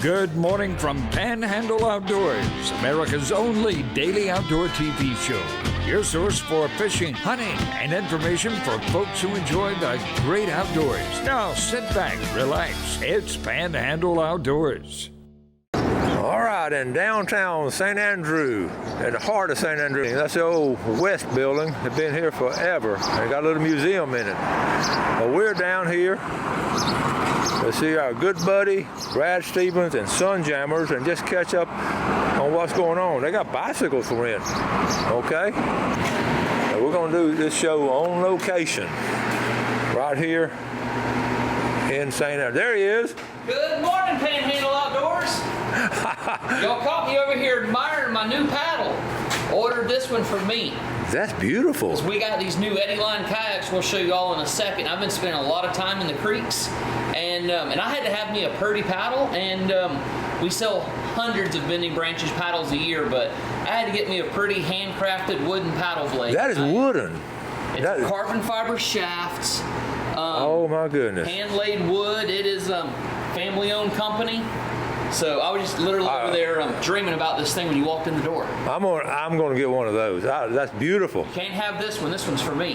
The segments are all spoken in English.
Good morning from Panhandle Outdoors, America's only daily outdoor TV show. Your source for fishing, hunting, and information for folks who enjoy the great outdoors. Now sit back, relax. It's Panhandle Outdoors. All right, in downtown St. Andrew, at the heart of St. Andrew, that's the old West building. It's been here forever. They got a little museum in it. Well, we're down here to see our good buddy Brad Stevens and Sunjammers and just catch up on what's going on. They got bicycles for rent, okay? And we're gonna do this show on location right here in St. Andrew. There he is. Good morning, Panhandle Outdoors. Y'all caught me over here admiring my new paddle. Ordered this one from me. That's beautiful. We got these new Eddy line kayaks we'll show you all in a second. I've been spending a lot of time in the creeks, and I had to have me a Purdy paddle, and we sell hundreds of bending branches paddles a year, but I had to get me a pretty handcrafted wooden paddle blade. That is wooden. It's carbon fiber shafts. Oh my goodness. Hand-laid wood. It is family-owned company. So I was just literally over there dreaming about this thing when you walked in the door. I'm gonna get one of those. That's beautiful. You can't have this one. This one's for me.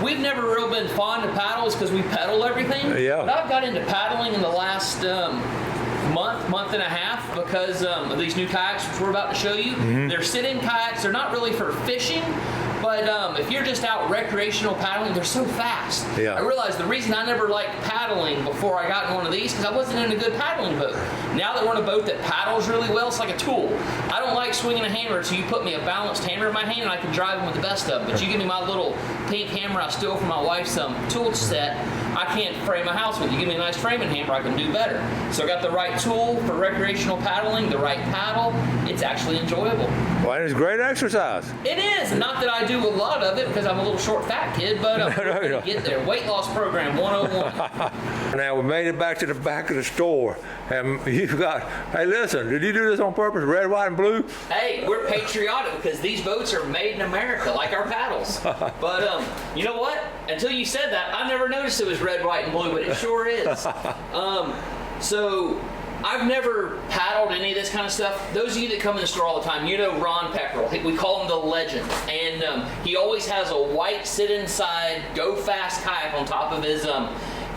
We've never really been fond of paddles because we pedal everything. Yeah. But I've got into paddling in the last month and a half because of these new kayaks which we're about to show you. Mm-hmm. They're sit-in kayaks. They're not really for fishing. But if you're just out recreational paddling, they're so fast. Yeah. I realized the reason I never liked paddling before I got in one of these because I wasn't in a good paddling boat. Now that we're in a boat that paddles really well, it's like a tool. I don't like swinging a hammer, so you put me a balanced hammer in my hand and I can drive them with the best of them. But you give me my little pink hammer I stole from my wife's tool set, I can't frame my house with. You give me a nice framing hammer, I can do better. So I got the right tool for recreational paddling, the right paddle. It's actually enjoyable. Well, it's great exercise. It is. Not that I do a lot of it because I'm a little short fat kid, but I'm going to get there. Weight loss program 101. Now we made it back to the back of the store, and you've got, hey listen, did you do this on purpose, red, white, and blue? Hey, we're patriotic because these boats are made in America, like our paddles. But you know what? Until you said that, I never noticed it was red, white, and blue, but it sure is. So I've never paddled any of this kind of stuff. Those of you that come in the store all the time, you know Ron Peckrell. We call him the legend. And he always has a white sit-inside, go-fast kayak on top of his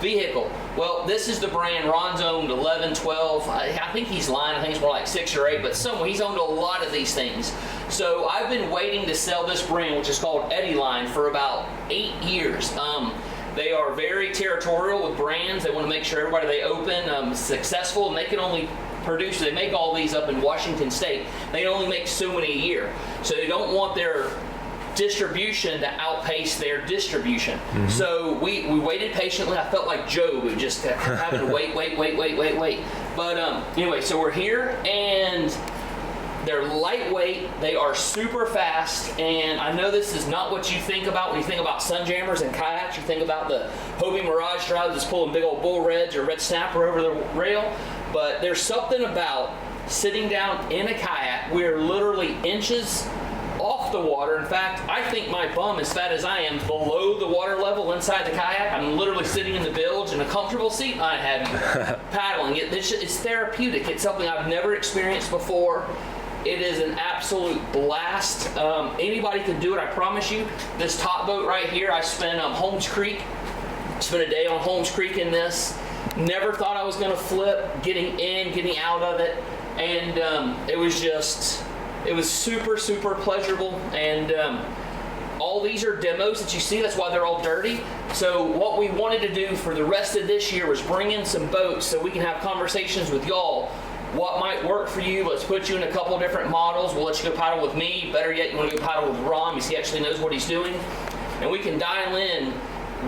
vehicle. Well, this is the brand Ron's owned 11, 12. I think he's lying. I think it's more like 6 or 8, but somewhere he's owned a lot of these things. So I've been waiting to sell this brand, which is called Eddy Line, for about 8 years. They are very territorial with brands. They want to make sure everybody they open is successful, and they can only produce, they make all these up in Washington State. They only make so many a year. So they don't want their distribution to outpace their distribution. Mm-hmm. So we waited patiently. I felt like Job, who just kept having to wait. But anyway, so we're here, and they're lightweight, they are super fast, and I know this is not what you think about when you think about Sunjammers and kayaks. You think about the Hobie Mirage drives that's pulling big old bull reds or red snapper over the rail, but there's something about sitting down in a kayak. We're literally inches off the water. In fact, I think my bum, as fat as I am, below the water level inside the kayak. I'm literally sitting in the bilge in a comfortable seat. I have paddling. It's therapeutic. It's something I've never experienced before. It is an absolute blast. Anybody can do it, I promise you. This top boat right here, I spent Holmes Creek. Spent a day on Holmes Creek in this. Never thought I was going to flip, getting in, getting out of it. And it was super, super pleasurable. And all these are demos that you see. That's why they're all dirty. So what we wanted to do for the rest of this year was bring in some boats so we can have conversations with y'all. What might work for you? Let's put you in a couple different models. We'll let you go paddle with me. Better yet, you want to go paddle with Ron because he actually knows what he's doing. And we can dial in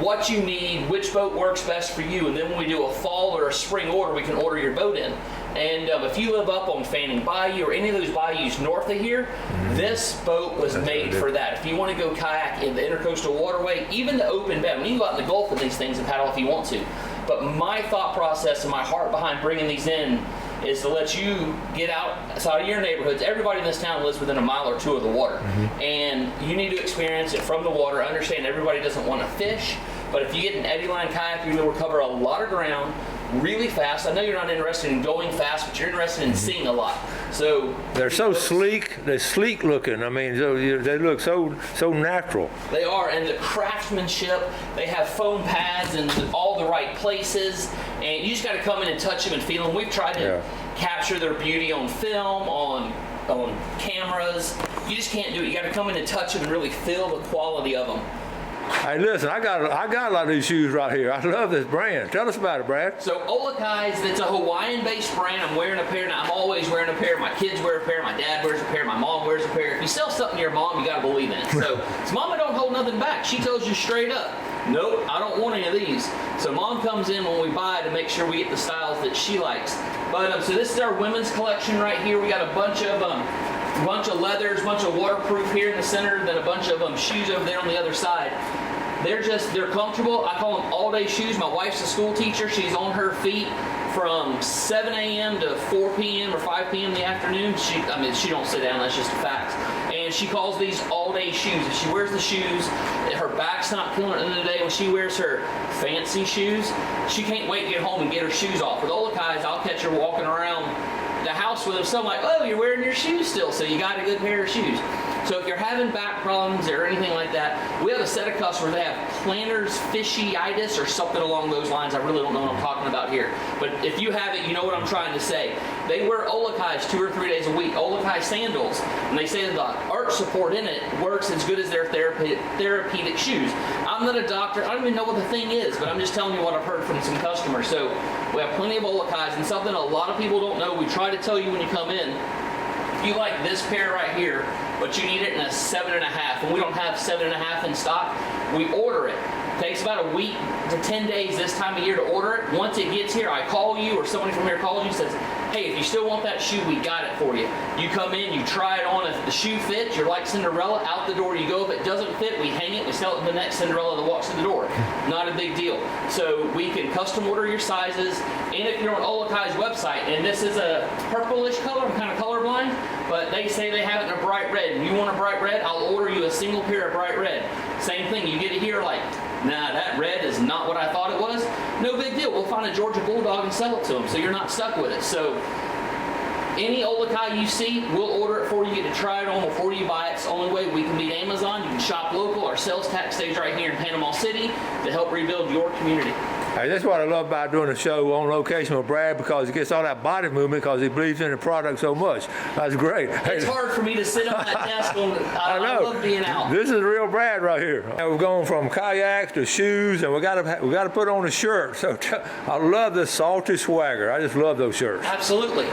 what you need, which boat works best for you. And then when we do a fall or a spring order, we can order your boat in. And if you live up on Fanning Bayou or any of those bayous north of here, this boat was made for that. If you want to go kayak in the Intercoastal Waterway, even the open bed, when you go out in the Gulf with these things and paddle if you want to. But my thought process and my heart behind bringing these in is to let you get outside of your neighborhoods. Everybody in this town lives within a mile or two of the water. And you need to experience it from the water. Understand everybody doesn't want to fish, but if you get an Eddy line kayak, you're going to cover a lot of ground, really fast. I know you're not interested in going fast, but you're interested in seeing a lot. So they're so sleek. They're sleek looking. I mean, they look so natural. They are, and the craftsmanship. They have foam pads in all the right places, and you just got to come in and touch them and feel them. We've tried to capture their beauty on film, on cameras. You just can't do it. You got to come in and touch them and really feel the quality of them. Hey, listen, I got a lot of these shoes right here. I love this brand. Tell us about it, Brad. So Olakai's, it's a Hawaiian-based brand. I'm wearing a pair now. I'm always wearing a pair. My kids wear a pair. My dad wears a pair. My mom wears a pair. If you sell something to your mom, you got to believe in it. So Mama don't hold nothing back. She tells you straight up, nope, I don't want any of these. So Mom comes in when we buy to make sure we get the styles that she likes. But so this is our women's collection right here. We got a bunch of leathers, a bunch of waterproof here in the center, then a bunch of shoes over there on the other side. They're comfortable. I call them all-day shoes. My wife's a school teacher. She's on her feet from 7 a.m. to 4 p.m. or 5 p.m. in the afternoon. She don't sit down. That's just a fact. And she calls these all-day shoes. If she wears the shoes, her back's not killing her at the end of the day. When she wears her fancy shoes, she can't wait to get home and get her shoes off. With Olakai's, I'll catch her walking around the house with them. So I'm like, oh, you're wearing your shoes still, so you got a good pair of shoes. So if you're having back problems or anything like that, we have a set of customers that have plantar fasciitis or something along those lines. I really don't know what I'm talking about here. But if you have it, you know what I'm trying to say. They wear Olakai's 2 or 3 days a week, Olakai sandals, and they say that the arch support in it works as good as their therapeutic shoes. I'm not a doctor. I don't even know what the thing is, but I'm just telling you what I've heard from some customers. So we have plenty of Olakai's, and something a lot of people don't know, we try to tell you when you come in. If you like this pair right here, but you need it in a 7.5, and we don't have 7.5 in stock, we order it. It takes about a week to 10 days this time of year to order it. Once it gets here, I call you or somebody from here calls you and says, hey, if you still want that shoe, we got it for you. You come in, you try it on. If the shoe fits, you're like Cinderella, out the door you go. If it doesn't fit, we hang it, we sell it to the next Cinderella that walks through the door. Not a big deal. So we can custom order your sizes, and if you're on Olakai's website, and this is a purplish color, I'm kind of colorblind, but they say they have it in a bright red, and you want a bright red, I'll order you a single pair of bright red. Same thing, you get it here like, nah, that red is not what I thought it was. No big deal. We'll find a Georgia Bulldog and sell it to them, so you're not stuck with it. So any Olakai you see, we'll order it for you. You get to try it on before you buy it. It's the only way we can beat Amazon. You can shop local. Our sales tax stays right here in Panama City to help rebuild your community. Hey, that's what I love about doing a show on location with Brad, because he gets all that body movement because he believes in the product so much. That's great. It's hard for me to sit on that desk. I love being out. This is real Brad right here. Now we've gone from kayaks to shoes, and we got to put on a shirt. So I love this Salty Swagger. I just love those shirts. Absolutely.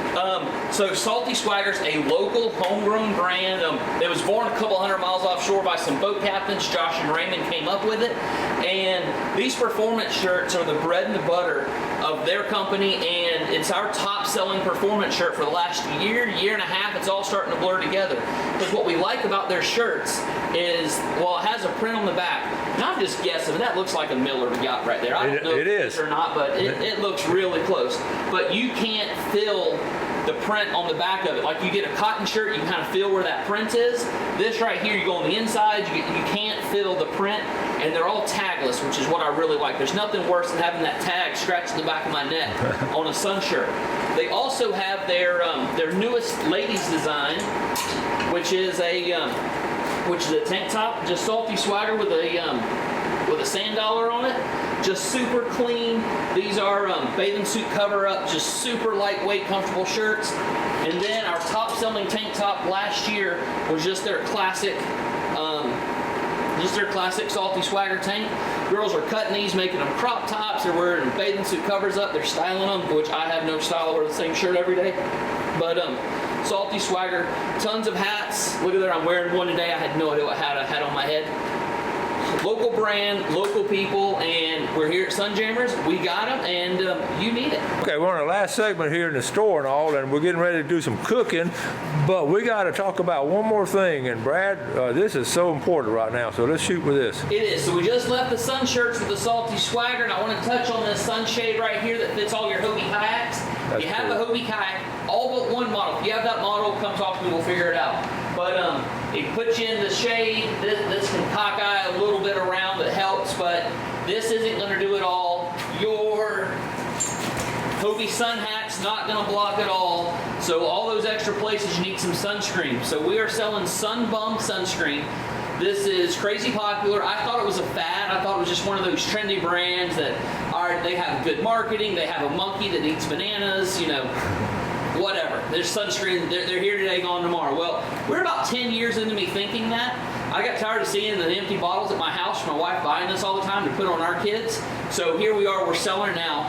So Salty Swagger's a local homegrown brand. It was born a couple 100 miles offshore by some boat captains. Josh and Raymond came up with it, and these performance shirts are the bread and the butter of their company, and it's our top selling performance shirt for the last year and a half. It's all starting to blur together, because what we like about their shirts is, well, it has a print on the back, and I'm just guessing, that looks like a Miller yacht right there. I don't know if it is or not, but it looks really close. But you can't feel the print on the back of it. Like you get a cotton shirt, you kind of feel where that print is. This right here, you go on the inside, you can't feel the print, and they're all tagless, which is what I really like. There's nothing worse than having that tag scratched the back of my neck on a sun shirt. They also have their newest ladies design, which is a tank top, just Salty Swagger with a sand dollar on it. Just super clean. These are bathing suit cover-up, just super lightweight, comfortable shirts. And then our top-selling tank top last year was just their classic Salty Swagger tank. Girls are cutting these, making them crop tops. They're wearing bathing suit covers up. They're styling them, which I have no style. I wear the same shirt every day. But Salty Swagger, tons of hats. Look at there, I'm wearing one today. I had no idea what hat I had on my head. Local brand, local people, and we're here at Sunjammers. We got them, and you need it. Okay, we're on the last segment here in the store and all, and we're getting ready to do some cooking, but we got to talk about one more thing. And Brad, this is so important right now, so let's shoot with this. It is. So we just left the sun shirts with the Salty Swagger, and I want to touch on this sunshade right here that fits all your Hobie kayaks. If you have a Hobie kayak, all but one model. If you have that model, come talk to me, we'll figure it out. But it puts you in the shade. This can cockeye a little bit around, that helps, but this isn't going to do it all. Your Hobie sun hat's not gonna block at all. So all those extra places you need some sunscreen. So we are selling Sun Balm sunscreen. This is crazy popular. I thought it was a fad. I thought it was just one of those trendy brands that they have good marketing. They have a monkey that eats bananas, you know, whatever. There's sunscreen. They're here today, gone tomorrow. Well, we're about 10 years into me thinking that. I got tired of seeing the empty bottles at my house. My wife buying this all the time to put on our kids. So here we are. We're selling it now.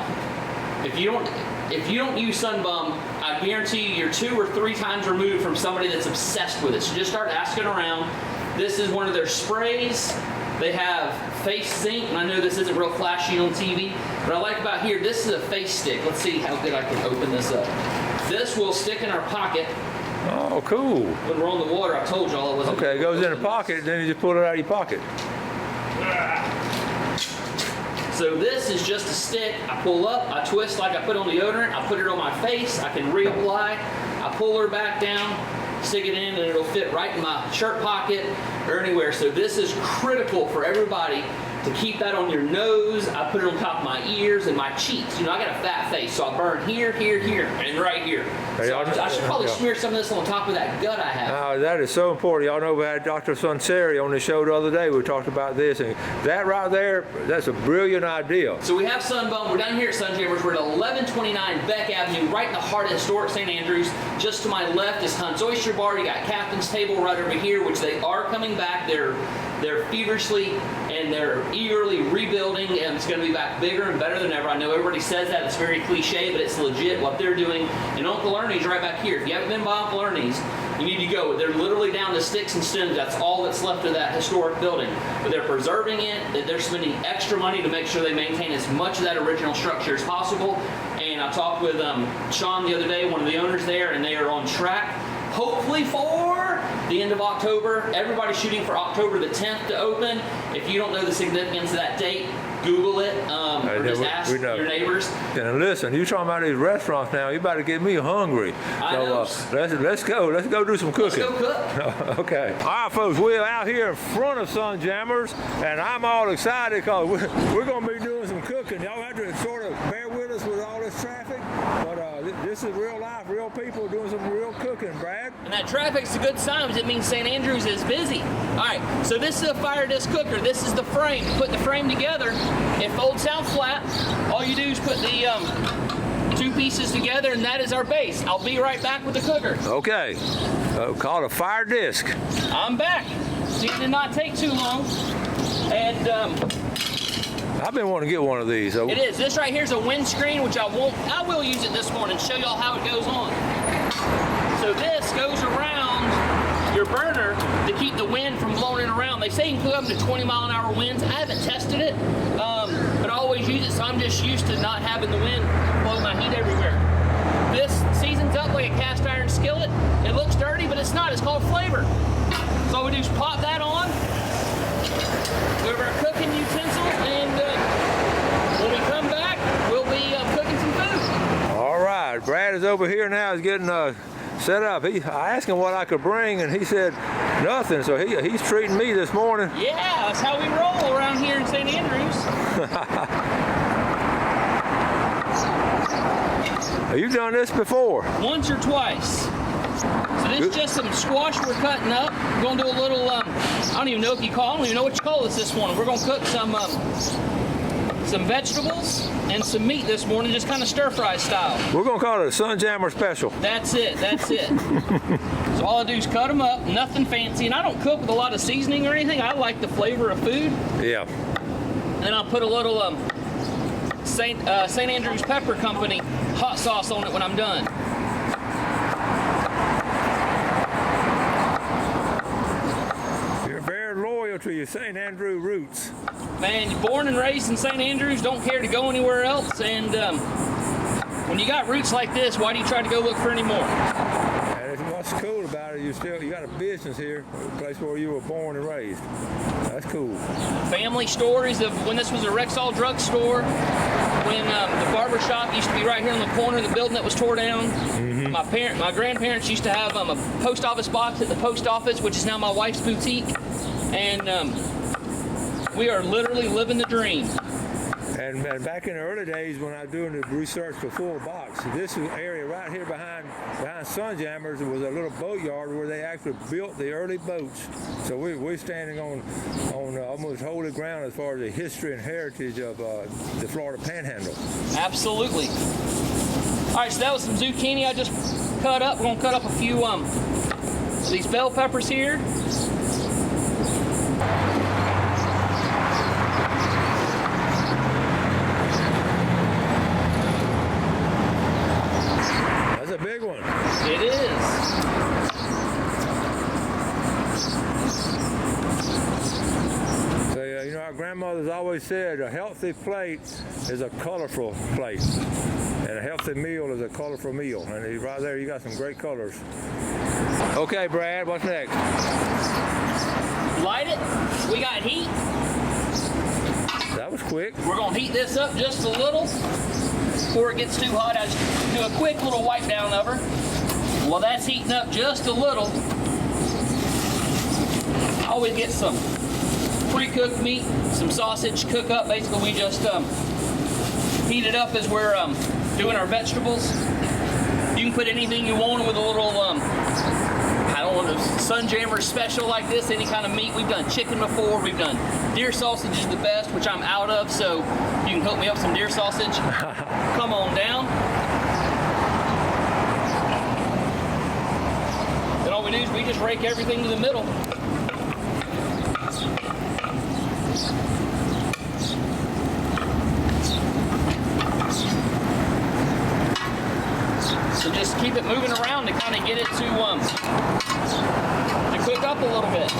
If you don't use Sun Balm, I guarantee you you're 2 or 3 times removed from somebody that's obsessed with it. So just start asking around. This is one of their sprays. They have face zinc, and I know this isn't real flashy on TV, but I like about here, this is a face stick. Let's see how good I can open this up. This will stick in our pocket. Oh, cool. When we're on the water, I told y'all it wasn't. Okay, it goes in the pocket, then you just pull it out of your pocket. So this is just a stick. I pull up, I twist like I put on deodorant, I put it on my face, I can reapply, I pull her back down, stick it in, and it'll fit right in my shirt pocket or anywhere. So this is critical for everybody to keep that on your nose. I put it on top of my ears and my cheeks. You know, I got a fat face, so I burn here, here, here, and right here. So I should probably smear some of this on top of that gut I have. That is so important. Y'all know we had Dr. Sunseri on the show the other day. We talked about this, and that right there, that's a brilliant idea. So we have Sun Balm. We're down here at Sun Jammers. We're at 1129 Beck Avenue, right in the heart of historic St. Andrews. Just to my left is Hunt's Oyster Bar. You got Captain's Table right over here, which they are coming back. They're feverishly and they're eagerly rebuilding, and it's going to be back bigger and better than ever. I know everybody says that. It's very cliche, but it's legit what they're doing. And Uncle Ernie's right back here. If you haven't been by Uncle Ernie's, you need to go. They're literally down to sticks and stems. That's all that's left of that historic building. But they're preserving it. They're spending extra money to make sure they maintain as much of that original structure as possible. And I talked with Sean the other day, one of the owners there, and they are on track, hopefully for the end of October. Everybody's shooting for October the 10th to open. If you don't know the significance of that date, Google it, or just ask your neighbors. And listen, you talking about these restaurants now, you about to get me hungry. Let's go do some cooking. Let's go cook. Okay. All right, folks, we're out here in front of Sun Jammers, and I'm all excited because we're going to be doing some cooking. Y'all have to sort of bear with us with all this traffic, but this is real life, real people doing some real cooking, Brad. And that traffic's a good sign because it means St. Andrews is busy. All right, so this is a fire disc cooker. This is the frame. Put the frame together. It folds down flat. All you do is put the 2 pieces together, and that is our base. I'll be right back with the cooker. Okay. Called a fire disc. I'm back. See, it did not take too long. And I've been wanting to get one of these. It is. This right here is a windscreen, which I will use it this morning to show y'all how it goes on. So this goes around your burner to keep the wind from blowing it around. They say you can cook up to 20-mile-an-hour winds. I haven't tested it, but I always use it, so I'm just used to not having the wind blow my heat everywhere. This seasons up like a cast iron skillet. It looks dirty, but it's not. It's called flavor. So all we do is pop that on, go over our cooking utensils, and when we come back, we'll be cooking some food. All right, Brad is over here now. He's getting set up. I asked him what I could bring, and he said nothing. So he's treating me this morning. Yeah, that's how we roll around here in St. Andrews. Have you done this before? Once or twice. So this is just some squash we're cutting up. We're going to do a little, I don't even know what you call this morning. We're going to cook some vegetables and some meat this morning, just kind of stir-fry style. We're going to call it a Sun Jammer special. That's it. So all I do is cut them up, nothing fancy. And I don't cook with a lot of seasoning or anything. I like the flavor of food. Yeah. And then I'll put a little St. Andrews Pepper Company hot sauce on it when I'm done. You're very loyal to your St. Andrew roots. Man, born and raised in St. Andrews, don't care to go anywhere else. And when you got roots like this, why do you try to go look for any more? And what's cool about it, you got a business here, a place where you were born and raised. That's cool. Family stories of when this was a Rexall drugstore, when the barber shop used to be right here on the corner of the building that was tore down. Mm-hmm. My grandparents used to have a post office box at the post office, which is now my wife's boutique. And we are literally living the dream. And back in the early days when I was doing the research for Full Box, this area right here behind Sunjammers was a little boatyard where they actually built the early boats. So we're standing on almost holy ground as far as the history and heritage of the Florida Panhandle. Absolutely. All right, so that was some zucchini I just cut up. We're gonna cut up a few these bell peppers here. That's a big one. It is. So, you know, our grandmothers always said a healthy plate is a colorful plate. And a healthy meal is a colorful meal. And right there, you got some great colors. Okay, Brad, what's next? Light it. We got heat. That was quick. We're gonna heat this up just a little before it gets too hot. I just do a quick little wipe down of her. While that's heating up just a little, I always get some pre-cooked meat, some sausage, cook up. Basically, we just heat it up as we're doing our vegetables. You can put anything you want with a little, I don't want a Sunjammer special like this, any kind of meat. We've done chicken before, we've done deer sausage is the best, which I'm out of, so you can hook me up some deer sausage. Come on down. Then all we do is we just rake everything to the middle. So just keep it moving around to kind of get it to cook up a little bit.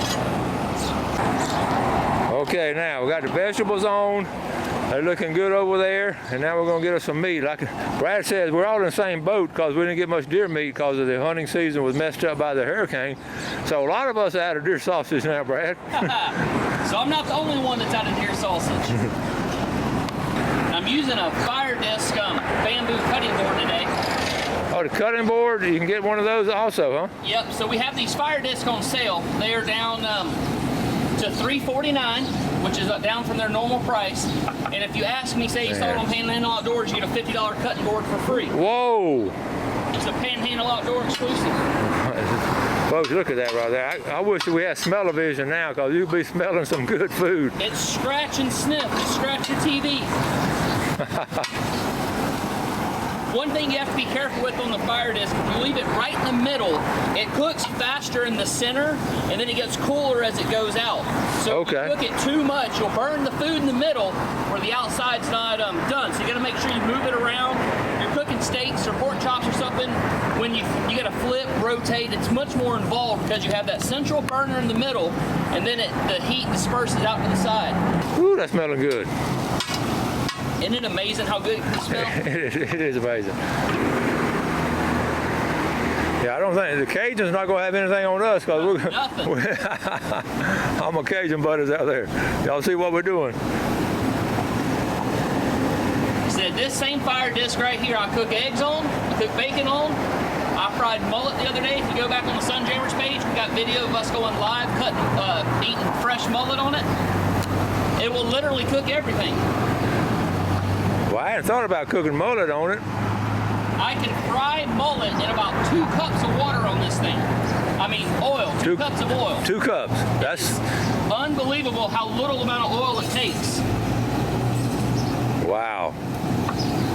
Okay, now we got the vegetables on. They're looking good over there. And now we're gonna get us some meat. Like Brad says, we're all in the same boat because we didn't get much deer meat because of the hunting season was messed up by the hurricane. So a lot of us are out of deer sausage now, Brad. So I'm not the only one that's out of deer sausage. I'm using a fire disc bamboo cutting board today. Oh, the cutting board, you can get one of those also, huh? Yep, so we have these fire discs on sale. They are down to $3.49, which is down from their normal price. And if you ask me, say you saw it on Panhandle Outdoors, you get a $50 cutting board for free. Whoa! It's a Panhandle Outdoor exclusive. Folks, look at that right there. I wish we had smell-o-vision now because you'd be smelling some good food. It's scratch and sniff. Just scratch your TV. One thing you have to be careful with on the fire disc, if you leave it right in the middle, it cooks faster in the center, and then it gets cooler as it goes out. So if you cook it too much, you'll burn the food in the middle where the outside's not done. So you gotta make sure you move it around. You're cooking steaks or pork chops or something, when you gotta flip, rotate, it's much more involved because you have that central burner in the middle, and then the heat disperses out to the side. Ooh, that's smelling good. Isn't it amazing how good it can smell? It is amazing. Yeah, I don't think the Cajun's not going to have anything on us because we're nothing. I'm a Cajun buddies out there. Y'all see what we're doing? Said this same fire disc right here, I cook eggs on, I cook bacon on. I fried mullet the other day. If you go back on the Sunjammers page, we got video of us going live, eating fresh mullet on it. It will literally cook everything. Well, I hadn't thought about cooking mullet on it. I can fry mullet in about 2 cups of water on this thing. I mean, oil, 2 cups of oil. 2 cups. That's unbelievable how little amount of oil it takes. Wow.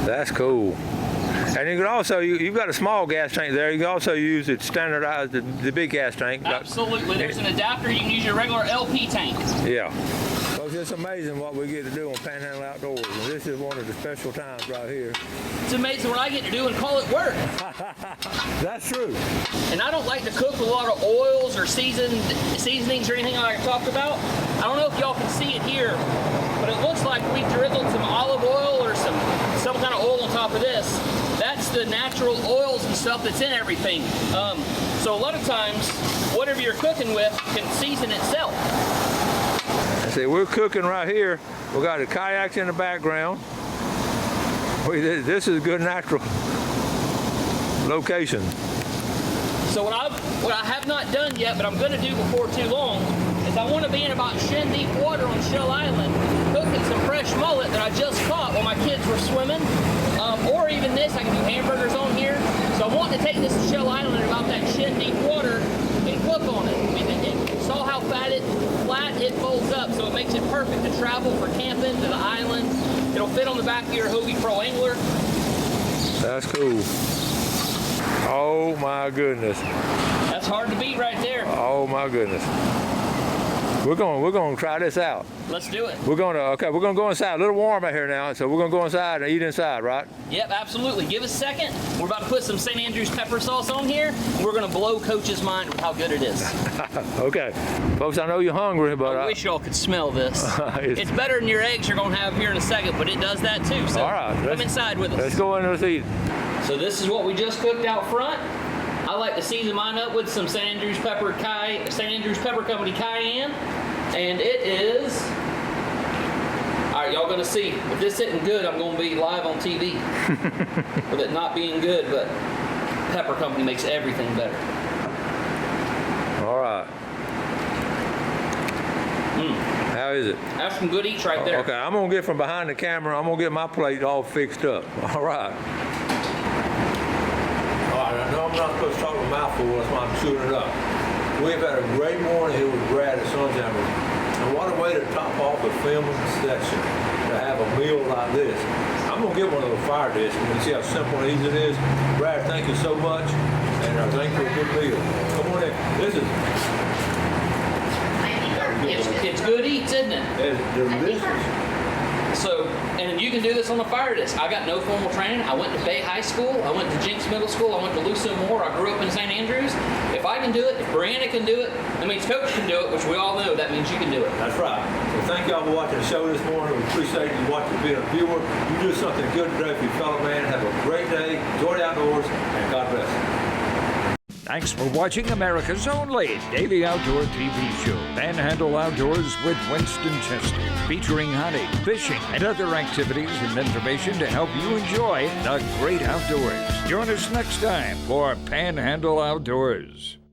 That's cool. And you can also, you've got a small gas tank there. You can also use it standardized, the big gas tank. Absolutely. There's an adapter. You can use your regular LP tank. Yeah. Well, it's amazing what we get to do on Panhandle Outdoors. And this is one of the special times right here. It's amazing what I get to do and call it work. That's true. And I don't like to cook with a lot of oils or seasonings or anything like I talked about. I don't know if y'all can see it here, but it looks like we drizzled some olive oil or some kind of oil on top of this. That's the natural oils and stuff that's in everything. So a lot of times, whatever you're cooking with can season itself. See, we're cooking right here. We got the kayaks in the background. This is a good natural location. So what I have not done yet, but I'm going to do before too long, is I want to be in about shin deep water on Shell Island, cooking some fresh mullet that I just caught while my kids were swimming. Or even this, I can do hamburgers on here. So I want to take this to Shell Island about that shin deep water and cook on it. I mean, you saw how flat it folds up, so it makes it perfect to travel for camping to the island. It'll fit on the back of your Hobie Pro Angler. That's cool. Oh my goodness. That's hard to beat right there. Oh my goodness. We're gonna try this out. Let's do it. We're gonna go inside. A little warm out here now, so we're gonna go inside and eat inside, right? Yep, absolutely. Give us a second. We're about to put some St. Andrews pepper sauce on here. And we're gonna blow Coach's mind with how good it is. Okay. Folks, I know you're hungry, but I wish y'all could smell this. It's better than your eggs you're gonna have here in a second, but it does that too. So all right, come inside with us. Let's go in and let's eat. So this is what we just cooked out front. I like to season mine up with some St. Andrews Pepper Company cayenne. And it is, all right, y'all gonna see. If this isn't good, I'm gonna be live on TV with it not being good, but Pepper Company makes everything better. All right. How is it? That's some good eats right there. Okay, I'm gonna get from behind the camera. I'm gonna get my plate all fixed up. All right. All right, I know I'm not supposed to talk with mouthful, that's why I'm chewing it up. We've had a great morning here with Brad at Sunjammer. And what a way to top off a filming session, to have a meal like this. I'm gonna get one of those fire dishes and see how simple and easy it is. Brad, thank you so much, and I thank you for a good meal. Come on in. This is It's good eats, isn't it? it's delicious. So, and you can do this on the fire disc. I got no formal training. I went to Bay High School. I went to Jenks Middle School. I went to Lucille Moore. I grew up in St. Andrews. If I can do it, if Brianna can do it, that means Coach can do it, which we all know. That means you can do it. That's right. So thank y'all for watching the show this morning. We appreciate you watching, being a viewer. You do something good today for your fellow man. Have a great day. Enjoy the outdoors, and God bless you. Thanks for watching America's only daily outdoor TV show, Panhandle Outdoors with Winston Chester, featuring hunting, fishing, and other activities and information to help you enjoy the great outdoors. Join us next time for Panhandle Outdoors.